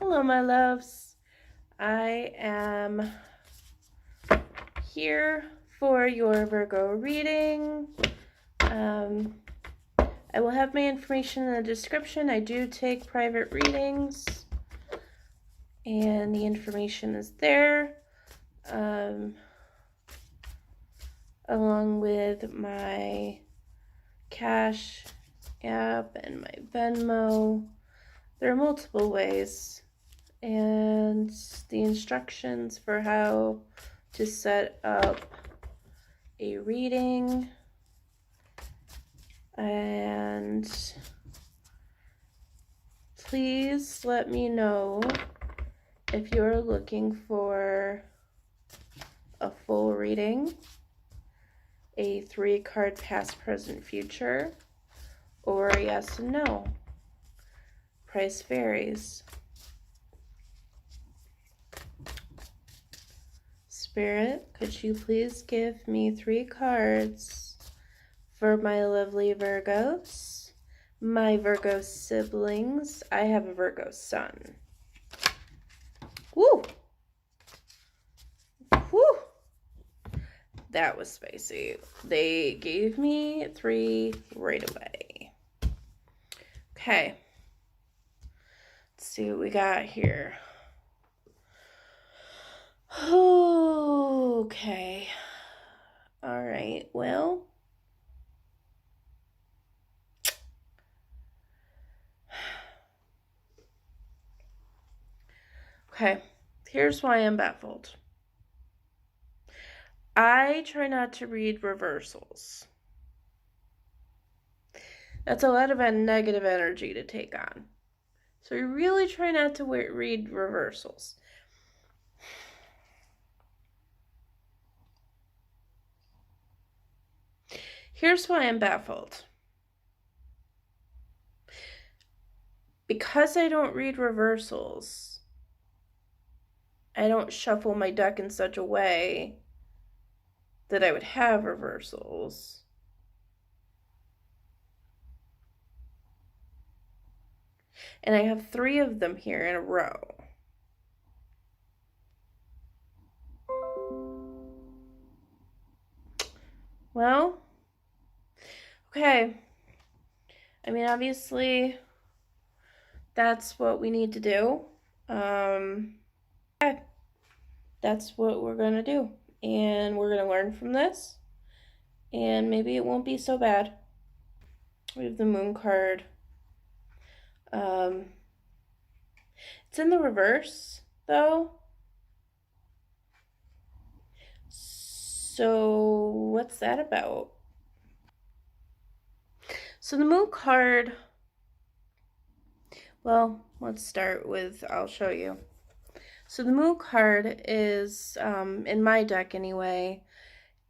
Hello, my loves. I am here for your Virgo reading. I will have my information in the description. I do take private readings, and the information is there, along with my Cash App and my Venmo. There are multiple ways, and the instructions for how to set up a reading, and please let me know if you're looking for a full reading, a 3-card past, present, future, or a yes and no. Price varies. Spirit, could you please give me 3 cards for my lovely Virgos, my Virgo siblings? I have a Virgo sun. Woo! Woo! That was spicy. They gave me 3 right away. Okay. Let's see what we got here. Okay. All right. Well, okay. Here's why I'm baffled. I try not to read reversals. That's a lot of negative energy to take on. So you really try not to read reversals. Here's why I'm baffled. Because I don't read reversals, I don't shuffle my deck in such a way that I would have reversals. And I have 3 of them here in a row. Well, okay. I mean, obviously, that's what we need to do. Okay. That's what we're going to do. And we're going to learn from this. And maybe it won't be so bad. We have the Moon card. It's in the reverse, though. So, what's that about? So, the Moon card, well, let's start with, I'll show you. So, the Moon card is, in my deck anyway,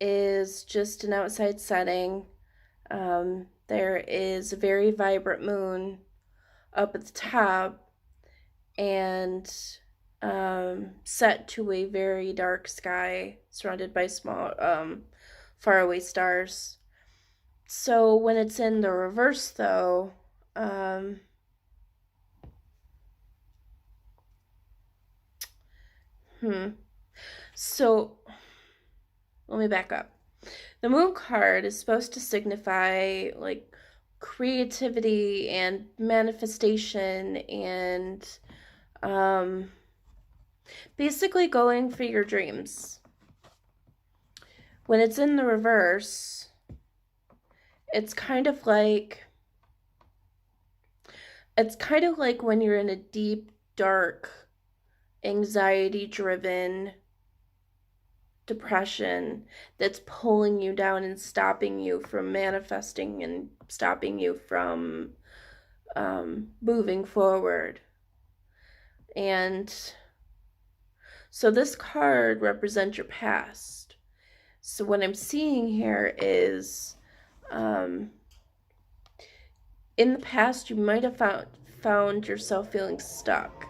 is just an outside setting. There is a very vibrant moon up at the top, and set to a very dark sky surrounded by small faraway stars. So when it's in the reverse, though, so let me back up. The Moon card is supposed to signify like creativity and manifestation and basically going for your dreams. When it's in the reverse, it's kind of like when you're in a deep, dark, anxiety-driven depression that's pulling you down and stopping you from manifesting and stopping you from moving forward. And so this card represents your past. So what I'm seeing here is in the past you might have found yourself feeling stuck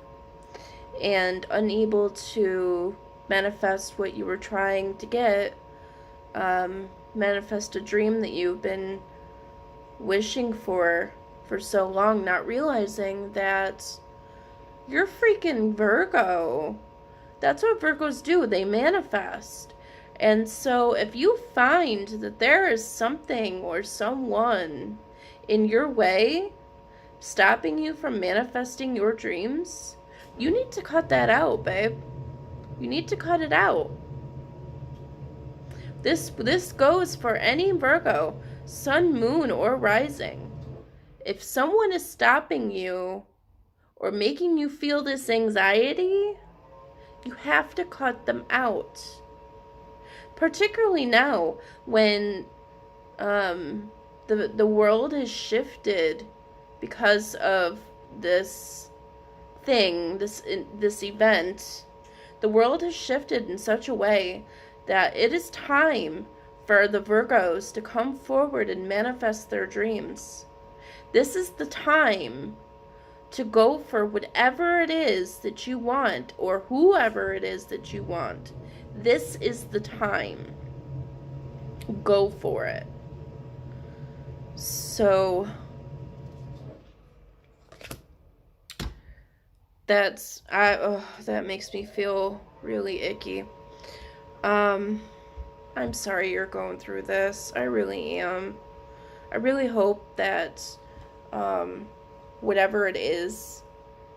and unable to manifest what you were trying to get, manifest a dream that you've been wishing for so long, not realizing that You're freaking Virgo. That's what Virgos do. They manifest. And so if you find that there is something or someone in your way stopping you from manifesting your dreams, you need to cut that out, babe. You need to cut it out. This goes for any Virgo, sun, moon, or rising. If someone is stopping you or making you feel this anxiety, you have to cut them out. Particularly now when the world has shifted because of this thing, this event. The world has shifted in such a way that it is time for the Virgos to come forward and manifest their dreams. This is the time to go for whatever it is that you want, or whoever it is that you want. This is the time. Go for it. So that makes me feel really icky. I'm sorry you're going through this. I really am. I really hope that whatever it is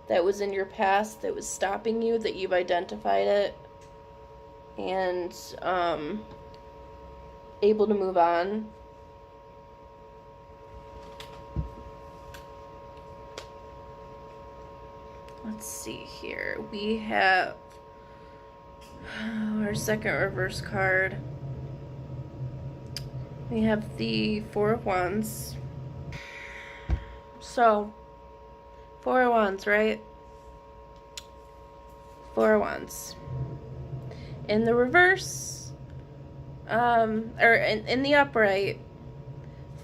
that was in your past that was stopping you, that you've identified it and able to move on. Let's see here. We have our second reverse card. We have the Four of Wands. So, Four of Wands, right? Four of Wands. In the reverse, or in the upright,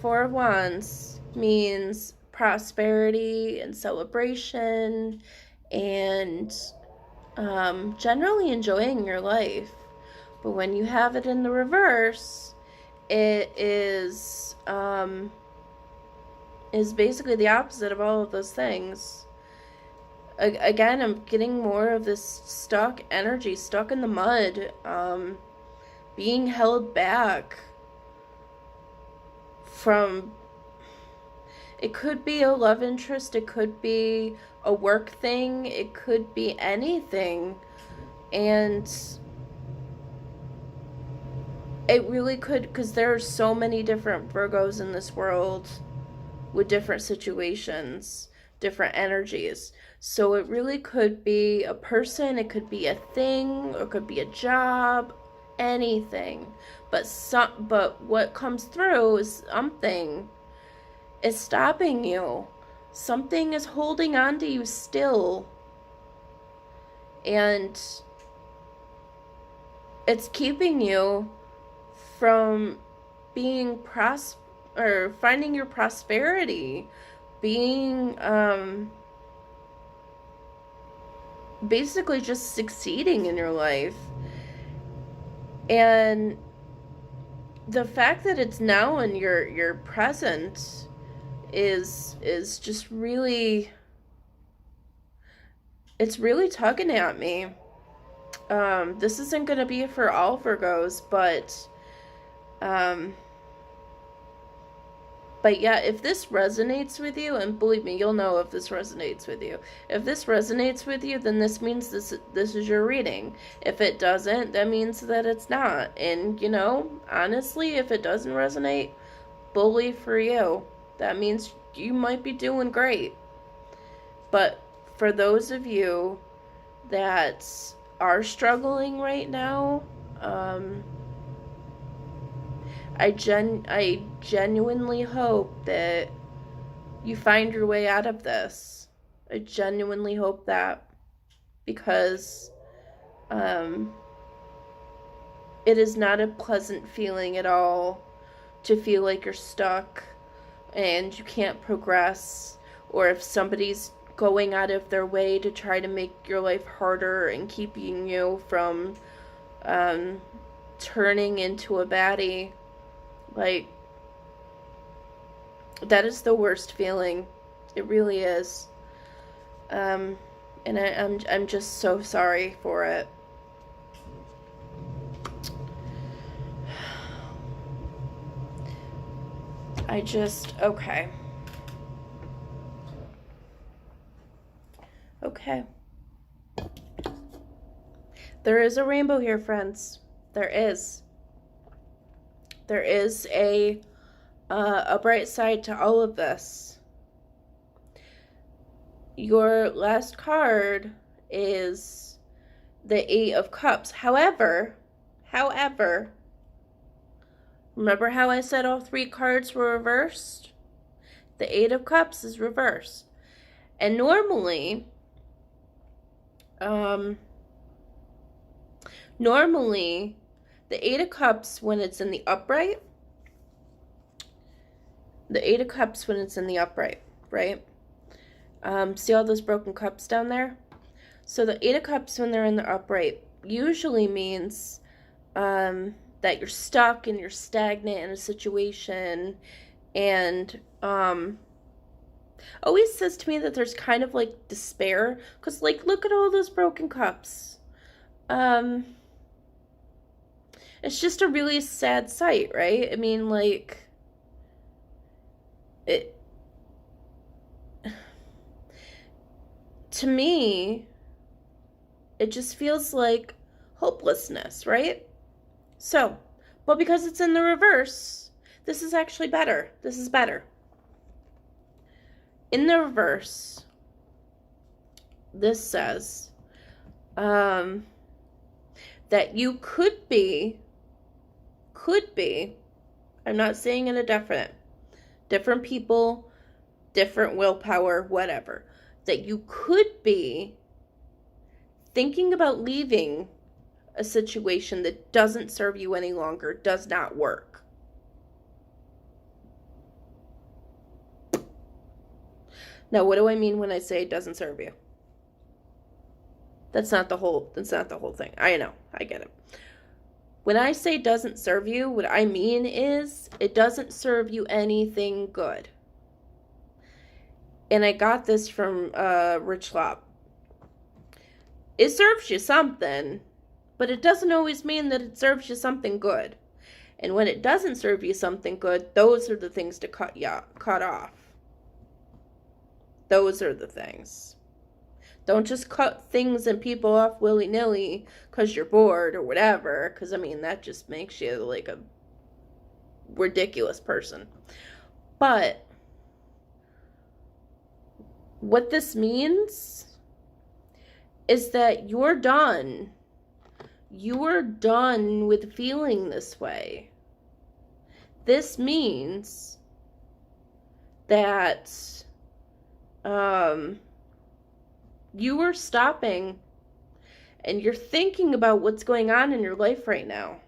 Four of Wands means prosperity and celebration and generally enjoying your life. But when you have it in the reverse, it is basically the opposite of all of those things. Again, I'm getting more of this stuck energy, stuck in the mud, being held back from, it could be a love interest, it could be a work thing, it could be anything, and it really could, because there are so many different Virgos in this world with different situations, different energies. So it really could be a person, it could be a thing, or it could be a job, anything. But what comes through is something is stopping you. Something is holding on to you still. And it's keeping you from being finding your prosperity, being basically just succeeding in your life. And the fact that it's now in your present is just really, it's really tugging at me. This isn't going to be for all Virgos, but yeah, if this resonates with you, and believe me, you'll know if this resonates with you. If this resonates with you, then this means this is your reading. If it doesn't, that means that it's not. And, you know, honestly, if it doesn't resonate, bully for you. That means you might be doing great. But for those of you that are struggling right now, I genuinely hope that you find your way out of this. I genuinely hope that, because it is not a pleasant feeling at all to feel like you're stuck and you can't progress, or if somebody's going out of their way to try to make your life harder and keeping you from turning into a baddie. Like, that is the worst feeling. It really is. And I'm just so sorry for it. Okay. Okay. There is a rainbow here, friends. There is. There is a bright side to all of this. Your last card is the Eight of Cups. However, remember how I said all three cards were reversed? The Eight of Cups is reversed. And normally, the Eight of Cups, when it's in the upright, right? See all those broken cups down there? So the Eight of Cups, when they're in the upright, usually means that you're stuck and you're stagnant in a situation, and always says to me that there's kind of like despair, because like, look at all those broken cups. It's just a really sad sight, right? I mean, like, it, to me, it just feels like hopelessness, right? So, but because it's in the reverse, this is actually better. This is better. In the reverse, this says that you could be, I'm not saying in a definite, different people, different willpower, whatever, that you could be thinking about leaving a situation that doesn't serve you any longer, does not work. Now, what do I mean when I say it doesn't serve you? That's not the whole thing. I know, I get it. When I say doesn't serve you, what I mean is it doesn't serve you anything good. And I got this from Rich Lob. It serves you something, but it doesn't always mean that it serves you something good. And when it doesn't serve you something good, those are the things to cut off. Those are the things. Don't just cut things and people off willy-nilly because you're bored or whatever, because, I mean, that just makes you like a ridiculous person. But what this means is that you're done. You're done with feeling this way. This means that you are stopping and you're thinking about what's going on in your life right now.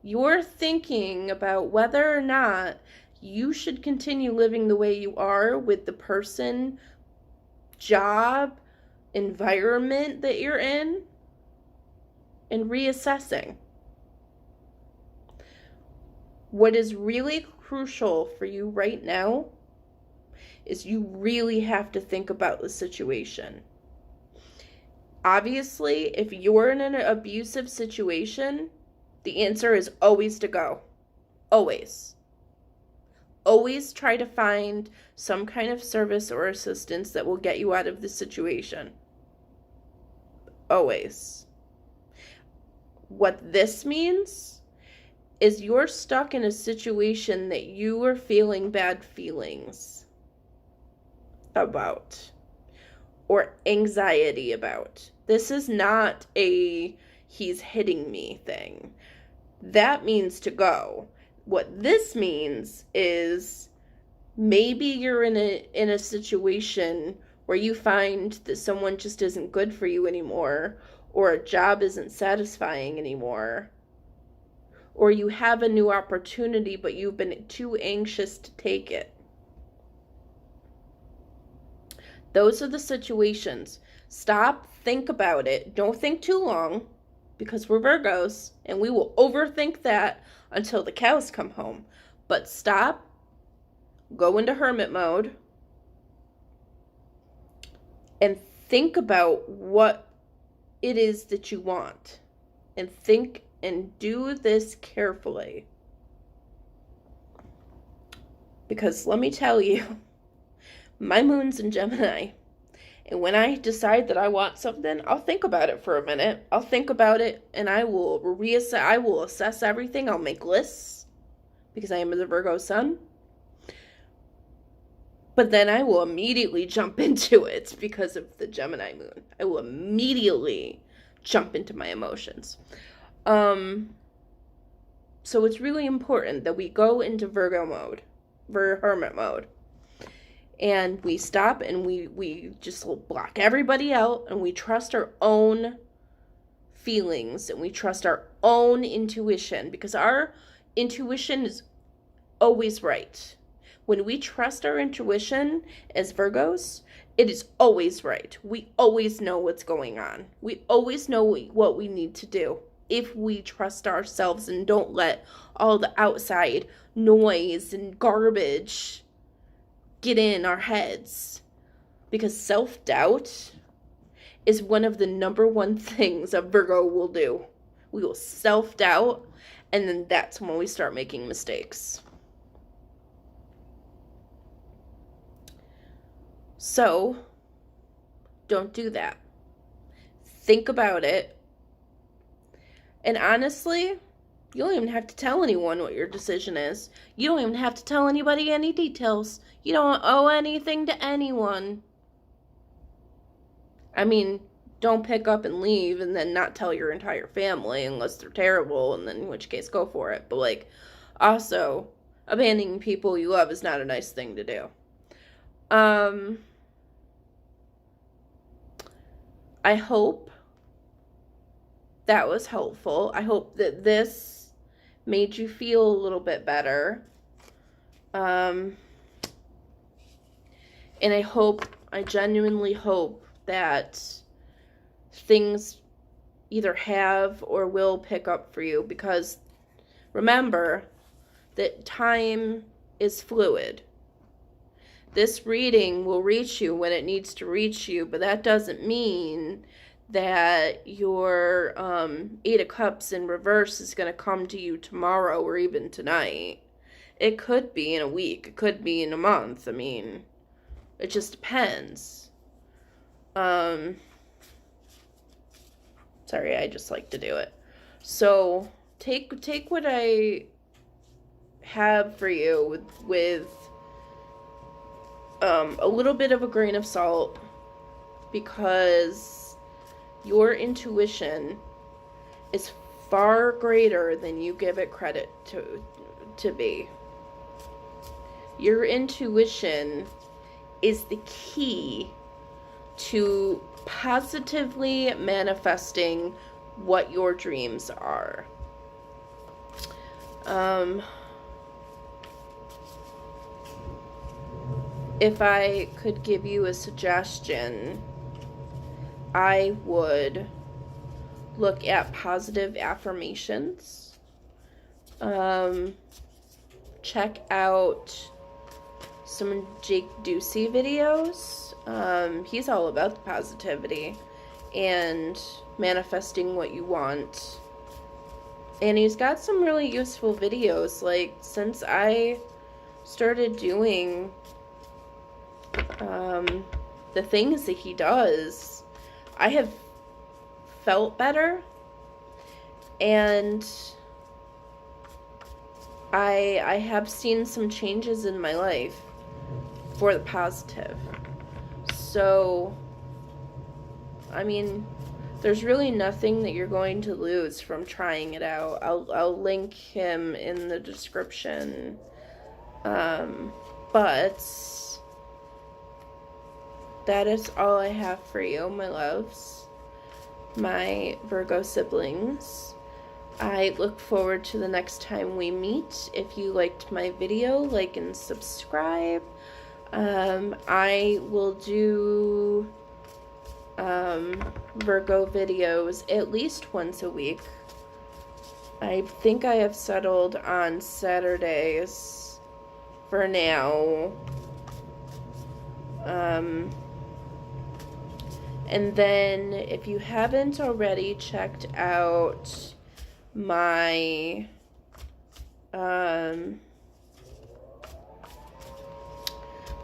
You're thinking about whether or not you should continue living the way you are with the person, job, environment that you're in, and reassessing. What is really crucial for you right now is you really have to think about the situation. Obviously, if you're in an abusive situation, the answer is always to go. Always. Always try to find some kind of service or assistance that will get you out of the situation. Always. What this means is you're stuck in a situation that you are feeling bad feelings about or anxiety about. This is not a he's hitting me thing. That means to go. What this means is maybe you're in a situation where you find that someone just isn't good for you anymore, or a job isn't satisfying anymore, or you have a new opportunity but you've been too anxious to take it. Those are the situations. Stop, think about it. Don't think too long, because we're Virgos and we will overthink that until the cows come home. But stop, go into hermit mode, and think about what it is that you want, and think and do this carefully. Because let me tell you, my moon's in Gemini. And when I decide that I want something, I'll think about it for a minute. I'll think about it and I will reassess. I will assess everything. I'll make lists because I am the Virgo sun. But then I will immediately jump into it because of the Gemini moon. I will immediately jump into my emotions. So it's really important that we go into Virgo mode, hermit mode. And we stop and we just block everybody out and we trust our own feelings and we trust our own intuition, because our intuition is always right. When we trust our intuition as Virgos, it is always right. We always know what's going on. We always know what we need to do if we trust ourselves and don't let all the outside noise and garbage get in our heads. Because self-doubt is one of the number one things a Virgo will do. We will self-doubt, and then that's when we start making mistakes. So, don't do that. Think about it. And honestly, you don't even have to tell anyone what your decision is. You don't even have to tell anybody any details. You don't owe anything to anyone. I mean, don't pick up and leave and then not tell your entire family unless they're terrible, and then in which case go for it. But also, abandoning people you love is not a nice thing to do. I hope that was helpful. I hope that this made you feel a little bit better. And I genuinely hope that things either have or will pick up for you, because remember that time is fluid. This reading will reach you when it needs to reach you, but that doesn't mean that your 8 of Cups in reverse is going to come to you tomorrow or even tonight. It could be in a week. It could be in a month. I mean, it just depends. Sorry, I just like to do it. So, take what I have for you with a little bit of a grain of salt, because your intuition is far greater than you give it credit to be. Your intuition is the key to positively manifesting what your dreams are. If I could give you a suggestion, I would look at positive affirmations. Check out some Jake Ducey videos. He's all about the positivity and manifesting what you want. And he's got some really useful videos. Since I started doing the things that he does, I have felt better, and I have seen some changes in my life for the positive. So, I mean, there's really nothing that you're going to lose from trying it out. I'll link him in the description. But that is all I have for you, my loves, my Virgo siblings. I look forward to the next time we meet. If you liked my video, like and subscribe. I will do Virgo videos at least once a week. I think I have settled on Saturdays for now. And then if you haven't already checked out my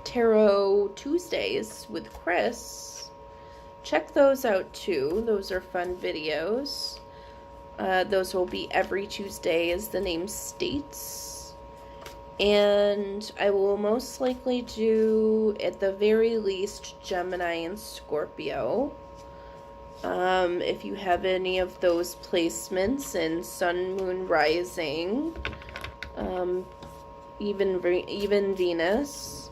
Tarot Tuesdays with Chris, check those out too. Those are fun videos. Those will be every Tuesday, as the name states. And I will most likely do, at the very least, Gemini and Scorpio. If you have any of those placements in Sun, Moon, Rising, even Venus,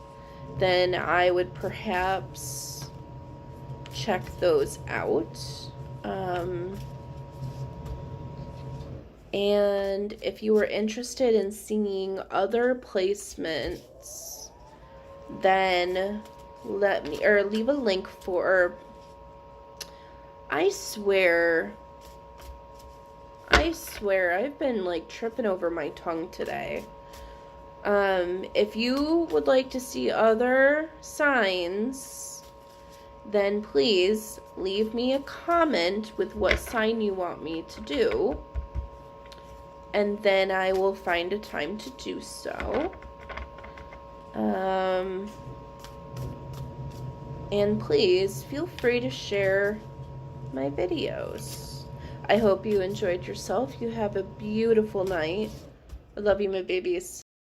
then I would perhaps check those out. And if you are interested in seeing other placements, then let me, or leave a link for, I swear I've been like tripping over my tongue today. If you would like to see other signs, then please leave me a comment with what sign you want me to do, and then I will find a time to do so. And please feel free to share my videos. I hope you enjoyed yourself. You have a beautiful night. I love you, my babies.